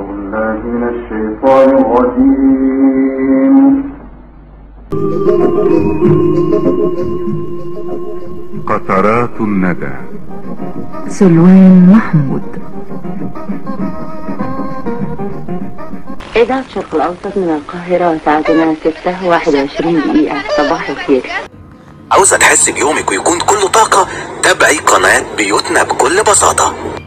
بالله من الشيطان الرجيم. قطرات الندى. سلوان محمود. إذاعة شرق الأوسط من القاهرة، ساعتنا 6:21 دقيقة. صباح الخير. عاوزة تحس بيومك ويكون كله طاقة؟ تابعي قناة بيوتنا بكل بساطة.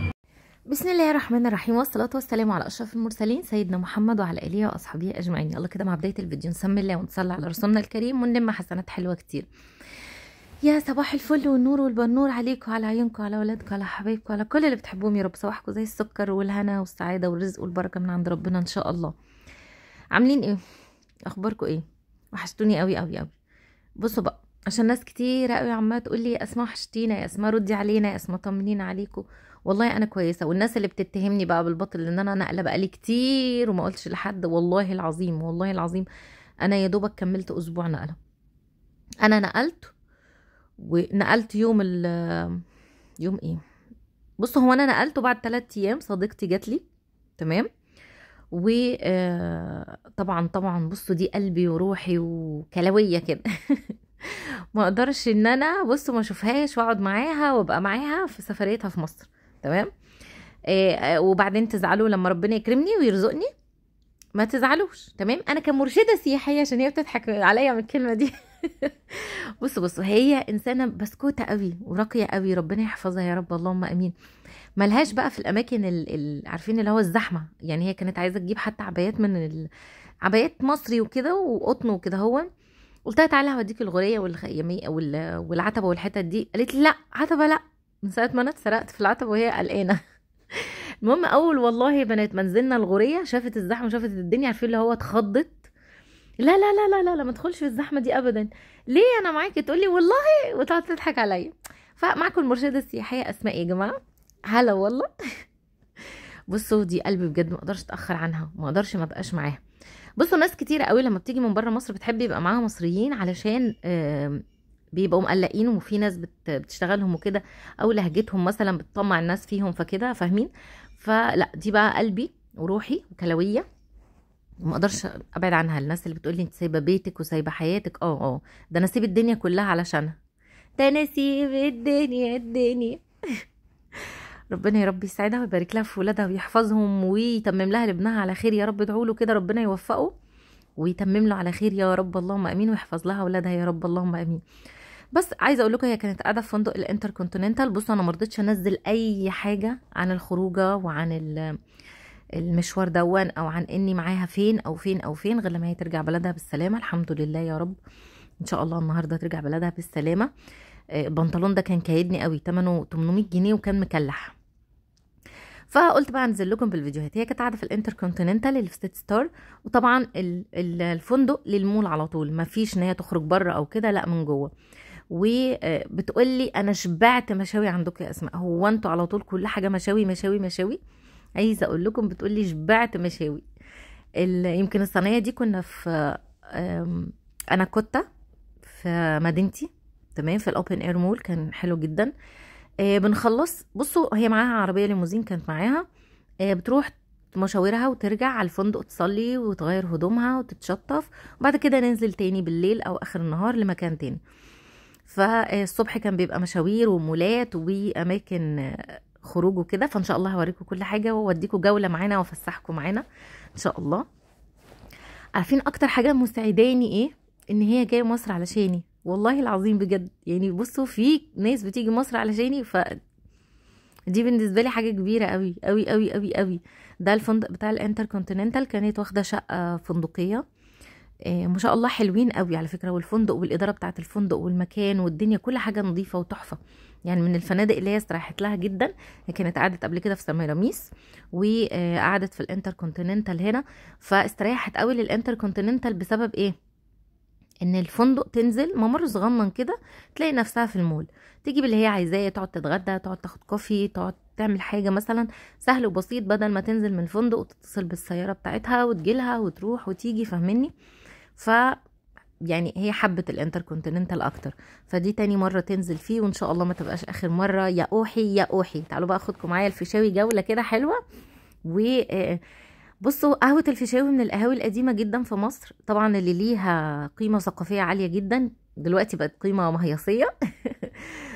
بسم الله الرحمن الرحيم، والصلاة والسلام على أشرف المرسلين سيدنا محمد وعلى آله وأصحابه أجمعين. يلا كده مع بداية الفيديو نسمي الله ونصلي على رسولنا الكريم ونلم حسنات حلوة كتير. يا صباح الفل والنور والبنور عليكم وعلى عيونكم وعلى اولادكم وعلى حبايبكم وعلى كل اللي بتحبوهم يا رب. صباحكم زي السكر والهنا والسعاده والرزق والبركه من عند ربنا ان شاء الله. عاملين ايه؟ اخباركم ايه؟ وحشتوني قوي قوي قوي. بصوا بقى، عشان ناس كتير قوي عماله تقول لي يا اسماء وحشتينا، يا اسماء ردي علينا، يا اسماء طمنينا عليكم. والله انا كويسه، والناس اللي بتتهمني بقى بالباطل ان انا نقله بقالي كتير وما قلتش لحد، والله العظيم والله العظيم انا يا دوبك كملت اسبوع نقله. انا نقلت يوم ايه، بصوا هو انا نقلته بعد 3 ايام. صديقتي جات لي تمام، و طبعا بصوا دي قلبي وروحي وكلويه كده ما اقدرش ان انا بصوا ما اشوفهاش واقعد معاها وابقى معاها في سفريتها في مصر تمام. وبعدين تزعلوا لما ربنا يكرمني ويرزقني، ما تزعلوش تمام. انا كمرشده سياحيه، عشان هي بتضحك عليا من الكلمه دي بصوا هي انسانه بسكوته قوي وراقيه قوي، ربنا يحفظها يا رب اللهم امين. ملهاش بقى في الاماكن عارفين اللي هو الزحمه، يعني هي كانت عايزه تجيب حتى عبايات من عبايات مصري وكده وقطن وكده. هو قلت لها تعالى هوديك الغوريه والعتبه والحتت دي، قالت لي لا عتبه لا، من ساعه ما انا اتسرقت في العتبه وهي قلقانه المهم اول والله يا بنات ما نزلنا الغوريه شافت الزحمه شافت الدنيا، عارفين اللي هو اتخضت. لا لا لا لا لا, لا ما تدخلش في الزحمه دي ابدا، ليه انا معاكي؟ تقولي والله وتقعد تضحك عليا. فمعكم المرشده السياحيه اسماء يا جماعه، هلا والله بصوا دي قلبي بجد، ما اقدرش اتاخر عنها، ما اقدرش ما ابقاش معاها. بصوا ناس كتيره قوي لما بتيجي من بره مصر بتحب يبقى معاها مصريين، علشان بيبقوا مقلقين، وفي ناس بتشتغلهم وكده، او لهجتهم مثلا بتطمع الناس فيهم فكده فاهمين. فلا دي بقى قلبي وروحي وكلويه، ما اقدرش ابعد عنها. الناس اللي بتقولي انت سايبه بيتك وسايبه حياتك، ده انا اسيب الدنيا كلها علشانها، ده انا اسيب الدنيا ربنا يا رب يسعدها ويبارك لها في ولادها ويحفظهم ويتمم لها لابنها على خير يا رب. ادعوا له كده ربنا يوفقه ويتمم له على خير يا رب اللهم امين، ويحفظ لها ولادها يا رب اللهم امين. بس عايزه اقول لكم هي كانت قاعده في فندق الانتركونتيننتال. بصوا انا ما رضيتش انزل اي حاجه عن الخروجه وعن المشوار دون، او عن اني معاها فين او فين او فين، غير لما هي ترجع بلدها بالسلامه. الحمد لله يا رب، ان شاء الله النهارده ترجع بلدها بالسلامه. البنطلون ده كان كايدني قوي، ثمنه 800 جنيه وكان مكلح. فقلت بقى انزل لكم بالفيديوهات. هي كانت قاعده في الانتركونتيننتال اللي في ستيت ستار، وطبعا الفندق للمول على طول، ما فيش ان هي تخرج بره او كده، لا من جوه. وبتقول لي انا شبعت مشاوي عندكم يا اسماء، هو انتوا على طول كل حاجه مشاوي مشاوي مشاوي؟ عايزه اقول لكم بتقول لي شبعت مشاوي. يمكن الصينيه دي كنا في انا كنت في مدينتي تمام، في الاوبن اير مول، كان حلو جدا. بنخلص بصوا هي معاها عربيه ليموزين كانت معاها، بتروح مشاورها وترجع على الفندق تصلي وتغير هدومها وتتشطف، وبعد كده ننزل تاني بالليل او اخر النهار لمكان تاني. فالصبح كان بيبقى مشاوير ومولات واماكن خروج وكده. فان شاء الله هوريكم كل حاجه واوديكم جوله معانا وافسحكم معانا ان شاء الله. عارفين اكتر حاجه مساعداني ايه؟ ان هي جايه مصر علشاني، والله العظيم بجد. يعني بصوا في ناس بتيجي مصر علشاني، دي بالنسبه لي حاجه كبيره قوي قوي قوي قوي قوي. ده الفندق بتاع الانتركونتيننتال، كانت واخده شقه فندقيه ما شاء الله حلوين قوي على فكره، والفندق والاداره بتاعه الفندق والمكان والدنيا كل حاجه نظيفه وتحفه، يعني من الفنادق اللي هي استريحت لها جدا. هي كانت قعدت قبل كده في سميراميس وقعدت في الانتركونتيننتال هنا، فاستريحت قوي للانتركونتيننتال. بسبب ايه؟ ان الفندق تنزل ممر صغنن كده تلاقي نفسها في المول، تجيب اللي هي عايزاه، تقعد تتغدى، تقعد تاخد كوفي، تقعد تعمل حاجه مثلا سهل وبسيط، بدل ما تنزل من الفندق وتتصل بالسياره بتاعتها وتجيلها وتروح وتيجي فاهمني. ف يعني هي حبت الانتركونتيننتال اكتر، فدي تاني مره تنزل فيه، وان شاء الله ما تبقاش اخر مره. يا اوحي يا اوحي تعالوا بقى اخدكم معايا الفيشاوي جوله كده حلوه. و بصوا، قهوة الفيشاوي من القهاوي القديمة جدا في مصر طبعا، اللي ليها قيمة ثقافية عالية جدا، دلوقتي بقت قيمة مهيصية.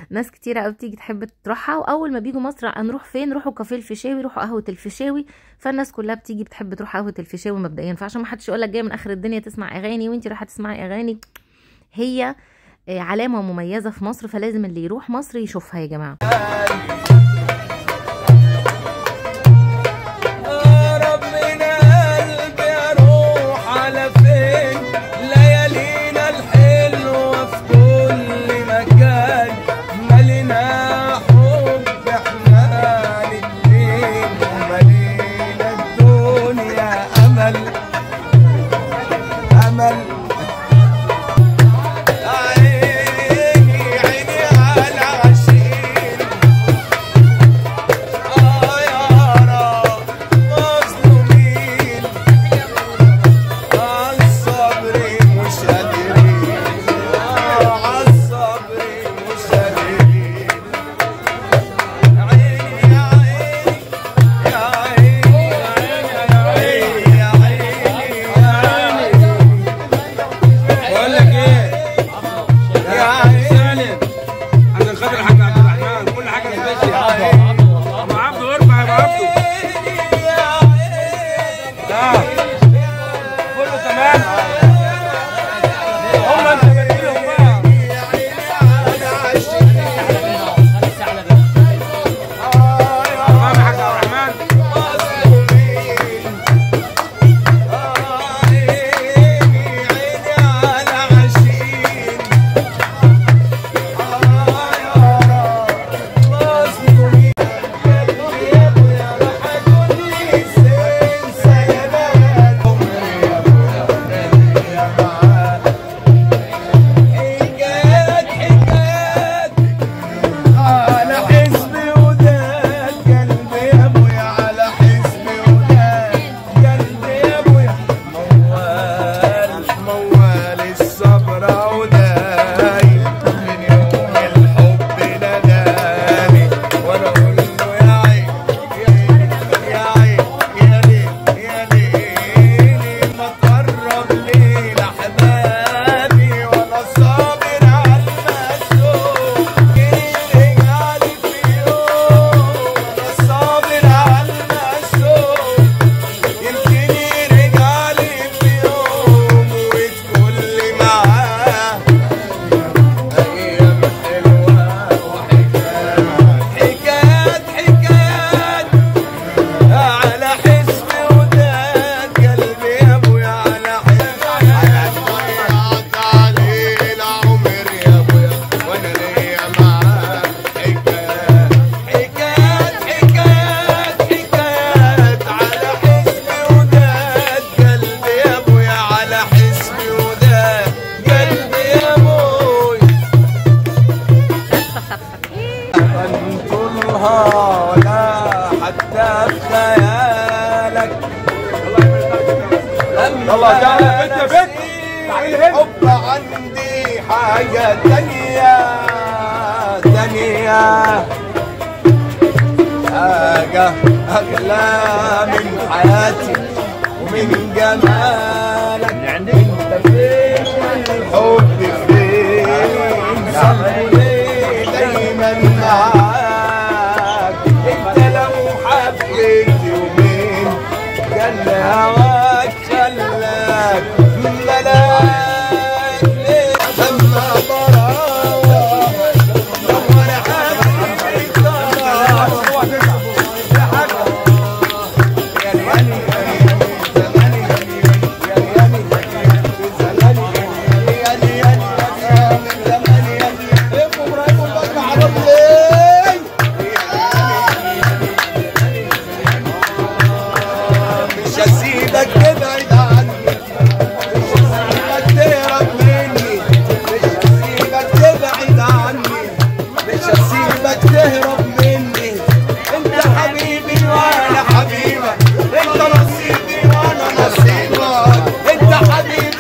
ناس كتيرة قوي بتيجي تحب تروحها، واول ما بيجوا مصر هنروح فين؟ روحوا كافيه الفيشاوي، روحوا قهوة الفيشاوي. فالناس كلها بتيجي بتحب تروح قهوة الفيشاوي مبدئيا، فعشان ما حدش يقولك جايه من اخر الدنيا تسمع اغاني وانتي رايحة تسمعي اغاني. هي علامة مميزة في مصر، فلازم اللي يروح مصر يشوفها يا جماعة. يلا تعالى بنت يا بنت، تعالي هنا. حب عندي حاجة تانية حاجة أغلى من حياتي ومن جمالك. انت فين الحب فين؟ صلي دايما معاك. انت لو حبيت يومين كان هواك خلاك ملاك ليه لما براوة دور حبيبي مش هسيبك تبعد عني، مش هسيبك تهرب مني، مش هسيبك تبعد عني، مش هسيبك تهرب مني. انت حبيبي وانا حبيبك، انت نصيبي وانا نصيبك، انت حبيبي.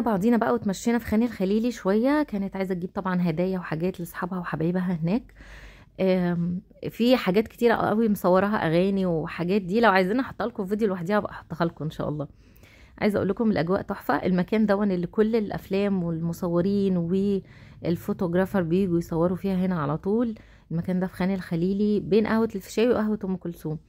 بعضينا بقى وتمشينا في خان الخليلي شويه. كانت عايزه تجيب طبعا هدايا وحاجات لاصحابها وحبايبها هناك. في حاجات كتيره قوي مصورها اغاني وحاجات، دي لو عايزين احطها لكم في فيديو لوحديها ابقى احطها لكم ان شاء الله. عايزه اقول لكم الاجواء تحفه. المكان ده اللي كل الافلام والمصورين والفوتوغرافر بيجوا يصوروا فيها هنا على طول. المكان ده في خان الخليلي بين قهوه الفيشاوي وقهوه ام كلثوم.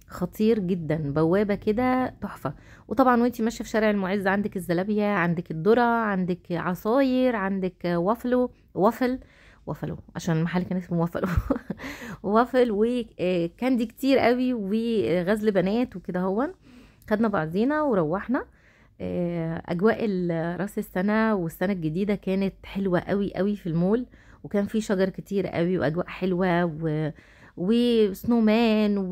خطير جدا، بوابه كده تحفه. وطبعا وانتي ماشيه في شارع المعز عندك الزلابيه، عندك الذره، عندك عصاير، عندك وافلو عشان المحل كان اسمه وافلو وافل وكاندي كتير قوي وغزل بنات وكده. خدنا بعضينا وروحنا. اجواء راس السنه والسنه الجديده كانت حلوه قوي قوي في المول، وكان في شجر كتير قوي واجواء حلوه وسنومان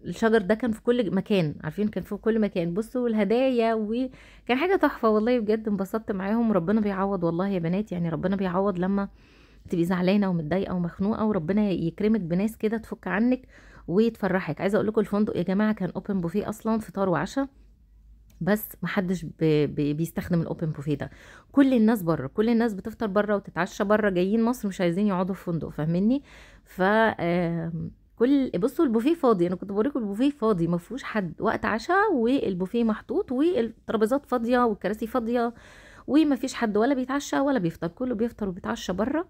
الشجر ده كان في كل مكان، عارفين كان في كل مكان. بصوا الهدايا وكان حاجه تحفه والله بجد. انبسطت معاهم وربنا بيعوض والله يا بنات، يعني ربنا بيعوض لما تبقي زعلانه ومتضايقه ومخنوقه وربنا يكرمك بناس كده تفك عنك وتفرحك. عايزه اقول لكم الفندق يا جماعه كان اوبن بوفيه اصلا، فطار وعشاء، بس محدش بيستخدم الاوبن بوفيه ده. كل الناس بره، كل الناس بتفطر بره وتتعشى بره، جايين مصر مش عايزين يقعدوا في فندق، فاهميني؟ ف بصوا البوفيه فاضي، انا كنت بوريكم البوفيه فاضي ما فيهوش حد، وقت عشاء والبوفيه محطوط والترابيزات فاضيه والكراسي فاضيه وما فيش حد ولا بيتعشى ولا بيفطر، كله بيفطر وبيتعشى بره.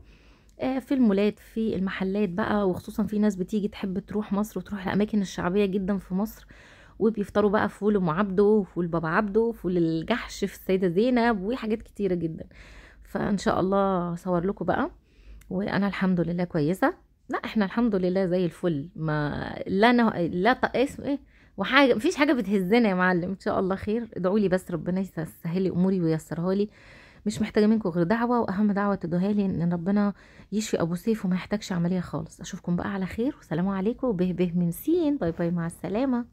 في المولات في المحلات بقى، وخصوصا في ناس بتيجي تحب تروح مصر وتروح الاماكن الشعبيه جدا في مصر، وبيفطروا بقى فول ام عبده وفول بابا عبده وفول الجحش في السيده زينب وحاجات كتيره جدا. فان شاء الله صور لكم بقى. وانا الحمد لله كويسه، لا احنا الحمد لله زي الفل، ما لا اسم ايه وحاجه، مفيش حاجه بتهزنا يا معلم. ان شاء الله خير، ادعوا لي بس ربنا يسهل لي اموري وييسرها لي. مش محتاجه منكم غير دعوه، واهم دعوه تدوها لي ان ربنا يشفي ابو سيف وما يحتاجش عمليه خالص. اشوفكم بقى على خير، والسلام عليكم. به من سين، باي باي، مع السلامه.